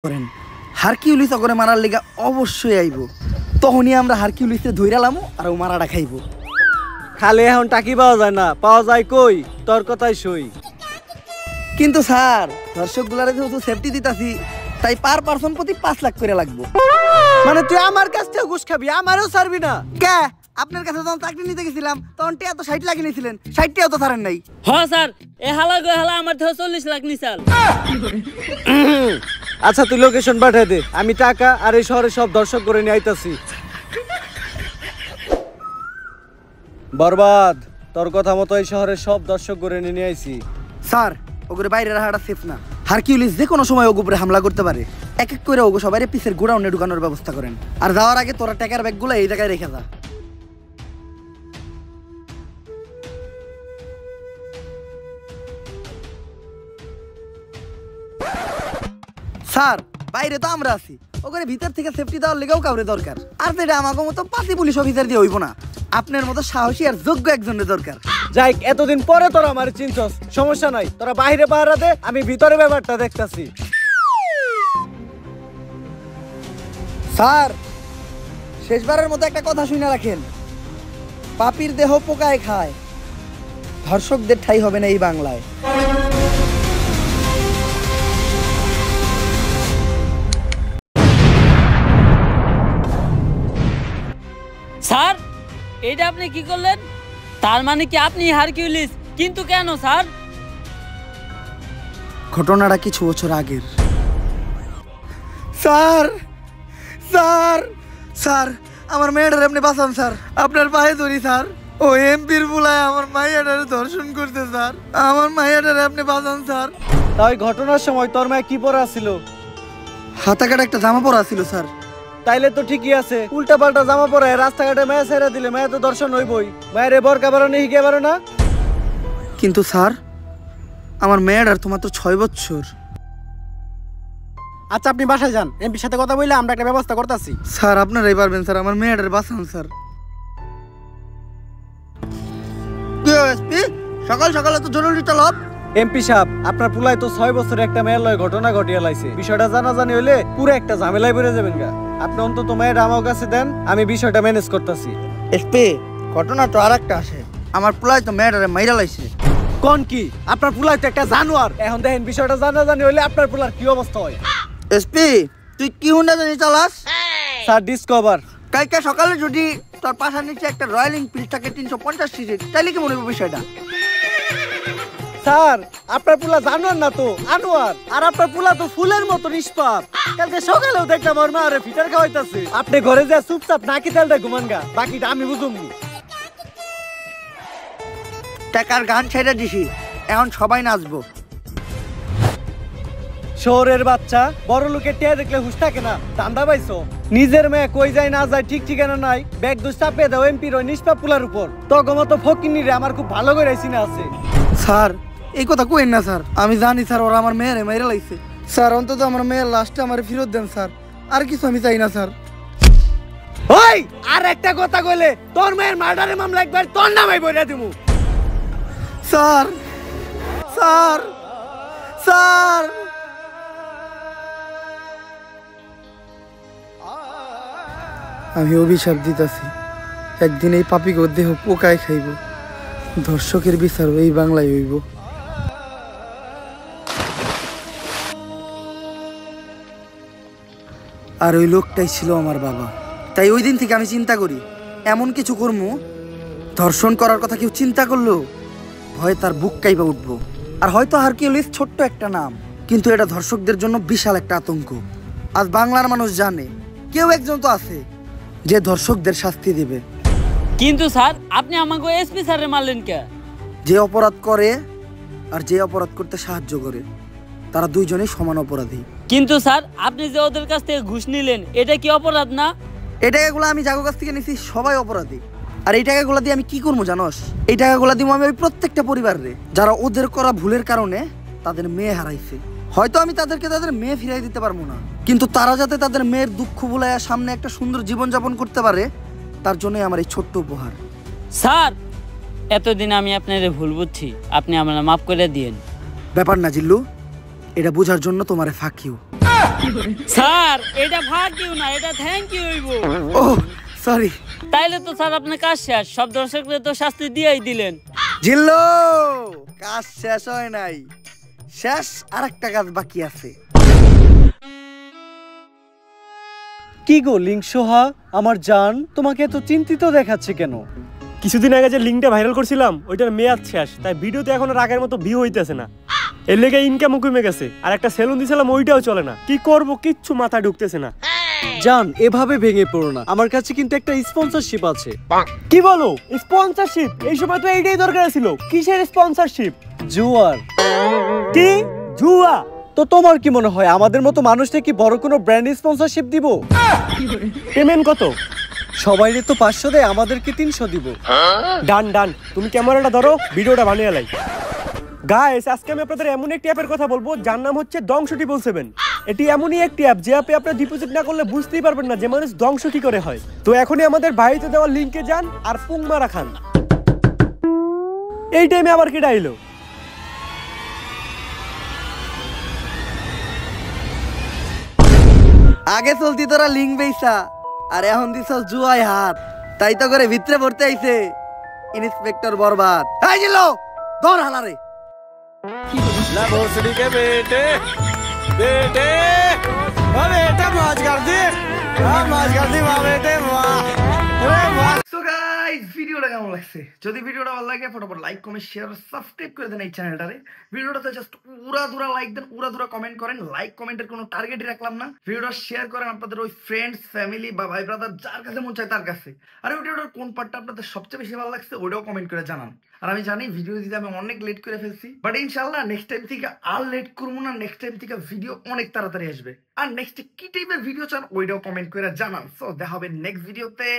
করেন হারকিউলিস ওগরে মারার লেগা অবশ্যই আইব। তখনই আমরা হারকিউলিসে ধইরালামু আর ও মারাটা খাইব। খালি এখন টাকি পাওয়া যায় না, পাওয়া যায় কই? তোর কথাই সই। কিন্তু স্যার দর্শকগুলারে যেহেতু সেফটি দিতাছি তাই পার পারসন প্রতি 5 লাখ করে লাগবে। মানে তুই আমার কাছ থেকে ঘুষ খাবি, আমারও ছাড়বি না? কে আপনার কাছে যখন চাকরি নিতে গেছিলাম তখন টিয়া তো 60 লাখ নিয়েছিলেন, 60 টিয়াও তো ছাড়েন নাই। হ্যাঁ স্যার, এ হালা গো হালা আমার থেকে 40 লাখ নিছাল। আচ্ছা তুই লোকেশন পাঠিয়ে দে, আমি টাকা আর এই শহরে সব দর্শক করে নিয়ে আইতাছি। বরবাদ, তোর কথা মতো এই শহরের সব দর্শক করে নিয়ে আইছি। স্যার ওগরে বাইরে রাখাটা সেফ না। হারকিউলিস যে কোনো সময় ওগো উপরে হামলা করতে পারে। এক এক করে ওগো সবাই পিসের গোডাউনে ঢুকানোর ব্যবস্থা করেন। আর যাওয়ার আগে তোরা টাকার ব্যাগগুলো এই জায়গায় রেখে যা। স্যার বাইরে তো আমরা আছি, ওখানে ভিতর থেকে সেফটি দেওয়ার লেগেও কাউরে দরকার। আর সেটা আমাকে মতো 5 পুলিশ অফিসার দিয়ে হইব না, আপনার মতো সাহসী আর যোগ্য একজনের দরকার। যাই এতদিন পরে তোরা আমার চিনছস, সমস্যা নাই, তোরা বাইরে পাহারা দে, আমি ভিতরে ব্যাপারটা দেখতাছি। স্যার শেষবারের মতো একটা কথা শুনে রাখেন, পাপির দেহ পোকায় খায়, ধর্ষকদের ঠাই হবে না এই বাংলায়। স্যার এইটা আপনি কি করলেন? তার মানে কি আপনি হারকিউলিস? কিন্তু কেন স্যার? ঘটনাটা কিছু বছর আগের। স্যার স্যার স্যার আমার মেয়েটার আপনি বাঁচান স্যার, আপনার পায়ে ধরি স্যার। ও এমপির বুলায় আমার মাইয়াটারে ধর্ষণ করতে স্যার, আমার মাইয়াটারে আপনি বাঁচান স্যার। তাই ঘটনার সময় তোর মায়ে কি পরা ছিল? হাতা কাটা একটা জামা পরা ছিল স্যার। তাইলে তো ঠিকই আছে, উল্টা পাল্টা জামা পরে রাস্তাঘাটে মায়া ছেড়ে দিলে মায়া তো দর্শন হইবই। মায়ের বরকা বারো নেই হিগে বারো না। কিন্তু স্যার আমার মেয়েটার তো মাত্র 6 বছর। আচ্ছা আপনি বাসায় যান, এমপির সাথে কথা বললে আমরা একটা ব্যবস্থা করতেছি। স্যার আপনারাই পারবেন স্যার, আমার মেয়েটার বাঁচান স্যার। সকাল সকালে তো জরুরি তলব। এমপি সাহেব, আপনার পুলাই তো 6 বছরে একটা মেয়ের লয় ঘটনা ঘটিয়ে লাইছে। বিষয়টা জানাজানি হইলে পুরো একটা ঝামেলায় পড়ে যাবেন গা। আপনি অন্তত মেয়ের আমার কাছে দেন, আমি বিষয়টা ম্যানেজ করতেছি। এসপি ঘটনা তো আরেকটা আসে, আমার পুলাই তো মেয়েটারে মাইরা লাইছে। কোন কি? আপনার পুলাই তো একটা জানোয়ার। এখন দেখেন বিষয়টা জানাজানি হইলে আপনার পুলার কি অবস্থা হয়। এসপি তুই কি হুন্ডা জানি চালাস? Sir discover. কালকে সকালে যদি তোর পাশার নিচে একটা রয়্যাল এনফিল্ড থাকে 350 সিসি, তাইলে কি মনে হবে বিষয়টা? স্যার আপনার পুলা জানোয়ার না তো আনোয়ার, আর আপনার পুলা তো ফুলের মতো নিষ্পাপ। কালকে সকালেও দেখলাম ওর মা আরে ফিটার খাওয়াইতাছে। আপনি ঘরে যা চুপচাপ নাকি তেলটা ঘুমান গা, বাকিটা আমি বুঝুম। টাকার গান ছেড়ে দিছি, এখন সবাই নাচবো। শহরের বাচ্চা বড় লোকের টিয়া দেখলে হুশ থাকে না, দান্দা পাইছো? নিজের মেয়ে কই যায় না যায় ঠিক ঠিকানা নাই, ব্যাগ দোষ চাপিয়ে দাও এমপির ওই নিষ্পাপ পুলার উপর। তগমতো ফকিনি রে আমার খুব ভালো করে চিনা আছে। স্যার এই কথা কইেন না স্যার, আমি জানি স্যার ওরা আমার মেয়েরে মেরে লাইছে। স্যার অন্তত আমার মেয়ের লাশটা আমার ফেরত দেন স্যার, আর কিছু আমি চাই না স্যার। ওই আর একটা কথা কইলে তোর মেয়ের মার্ডারের মামলা একবার তোর নামে বইরা দিমু। স্যার স্যার স্যার আমি অভিশাপ দিতেছি, একদিন এই পাপিকে দেহ পোকায় খাইব, ধর্ষকের বিচার এই বাংলায় হইব। আর ওই লোকটাই ছিল আমার বাবা। তাই ওই দিন থেকে আমি চিন্তা করি এমন কিছু করবো, ধর্ষণ করার কথা কেউ চিন্তা করলো ভয় তার বুক কাইপা উঠবো। আর হয়তো হারকিউলিস ছোট্ট একটা নাম, কিন্তু এটা ধর্ষকদের জন্য বিশাল একটা আতঙ্ক। আজ বাংলার মানুষ জানে কেউ একজন তো আছে যে ধর্ষকদের শাস্তি দিবে। কিন্তু স্যার আপনি আমাকে এসপি স্যারে মারলেন কে? যে অপরাধ করে আর যে অপরাধ করতে সাহায্য করে তারা দুইজনেই সমান অপরাধী। কিন্তু স্যার আপনি যে ওদের কাছ থেকে ঘুষ নিলেন, এটা কি অপরাধ না? এই টাকাগুলো আমি যাগো কাছ থেকে নিছি সবাই অপরাধী। আর এই টাকাগুলো দিয়ে আমি কি করবো জানোস? এই টাকাগুলো দিব আমি ওই প্রত্যেকটা পরিবারে যারা ওদের করা ভুলের কারণে তাদের মেয়ে হারাইছে। হয়তো আমি তাদেরকে তাদের মেয়ে ফিরাই দিতে পারবো না, কিন্তু তারা যাতে তাদের মেয়ের দুঃখ ভুলাইয়া সামনে একটা সুন্দর জীবন যাপন করতে পারে, তার জন্যই আমার এই ছোট্ট উপহার। স্যার এতদিন আমি আপনার ভুল বুঝছি, আপনি আমার মাফ করে দিয়েন। ব্যাপার না জিল্লু, এটা বোঝার জন্য তোমারে ফাঁকিও। স্যার এটা ভাগ ইউ না, এটা থ্যাংক ইউ হইব। ও সরি। তাইলে তো স্যার আপনার কাজ শেষ, সব দর্শকদের তো শাস্তি দিয়েই দিলেন। জিল্লো, কাজ শেষ হয় নাই, শেষ আরেকটা কাজ বাকি আছে। কি গো লিঙ্ক সোহা, আমার জান, তোমাকে এত চিন্তিত দেখাচ্ছে কেন? কিছুদিন আগে যে লিঙ্কটা ভাইরাল করছিলাম ওইটার মেয়াদ শেষ, তাই ভিডিওতে এখন আর আগের মতো ভিউ হইতেছে না। এর লেগে ইনকামও কমে গেছে, আর একটা সেলুন দিয়েছিলাম ওইটাও চলে না। কি করব কিচ্ছু মাথায় ঢুকতেছে না। জান এভাবে ভেঙে পড়ো না, আমার কাছে কিন্তু একটা স্পন্সরশিপ আছে। কি বলো স্পন্সরশিপ? এই সময় তো এইটাই দরকার ছিল। কিসের স্পন্সরশিপ? জুয়ার। কি জুয়া? তো তোমার কি মনে হয় আমাদের মতো মানুষটা কি বড় কোনো ব্র্যান্ড স্পন্সরশিপ দিব? পেমেন্ট কত? সবাইরে তো 500 দেয়, আমাদেরকে 300 দিব। ডান ডান, তুমি ক্যামেরাটা ধরো, ভিডিওটা বানিয়ে লাই। গাইস আজকে আমি আপনাদের এমন একটি অ্যাপের কথা বলবো যার নাম হচ্ছে Dong777। এটি এমনই একটি অ্যাপ যে অ্যাপে আপনারা ডিপোজিট না করলে বুঝতেই পারবেন না যে মানুষ ধ্বংস কি করে হয়। তো এখনই আমাদের বাড়িতে দেওয়া লিংকে যান আর পুং মারা খান। এই টাইমে আবার কি ডাইলো? আগে চলতি তোরা লিঙ্ক বেইসা, আর এখন দিছস জুয়ায় হাত। তাই তো করে ভিতরে পড়তে আইছে ইন্সপেক্টর বরবাদ। এই জিল্লো, ধর হালারে। ना भोसड़ी के बेटे बेटे वाह बेटा मौज कर दी, वाह मौज कर दी वाह बेटे वाह। अरे वाह। সো গাইস ভিডিওটা কেমন লাগছে? যদি ভিডিওটা ভালো লাগে ফটাফট লাইক কমেন্ট শেয়ার সাবস্ক্রাইব করে দেন এই চ্যানেলটারে। ভিডিওটাতে জাস্ট উড়াধুরা লাইক দেন, উড়াধুরা কমেন্ট করেন। লাইক কমেন্টের কোনো টার্গেটই রাখলাম না। ভিডিওটা শেয়ার করেন আপনাদের ওই ফ্রেন্ডস ফ্যামিলি বা ভাই ব্রাদার যার কাছে মন চায় তার কাছে। আর ভিডিওটার কোন পার্টটা আপনাদের সবচেয়ে বেশি ভালো লাগছে ওটাও কমেন্ট করে জানান। আর আমি জানি ভিডিও দিতে আমি অনেক লেট করে ফেলছি, বাট ইনশাআল্লাহ নেক্সট টাইম থেকে আর লেট করবো না। নেক্সট টাইম থেকে ভিডিও অনেক তাড়াতাড়ি আসবে। আর নেক্সট কি টাইপের ভিডিও চান ওইটাও কমেন্ট করে জানান। সো দেখা হবে নেক্সট ভিডিওতে।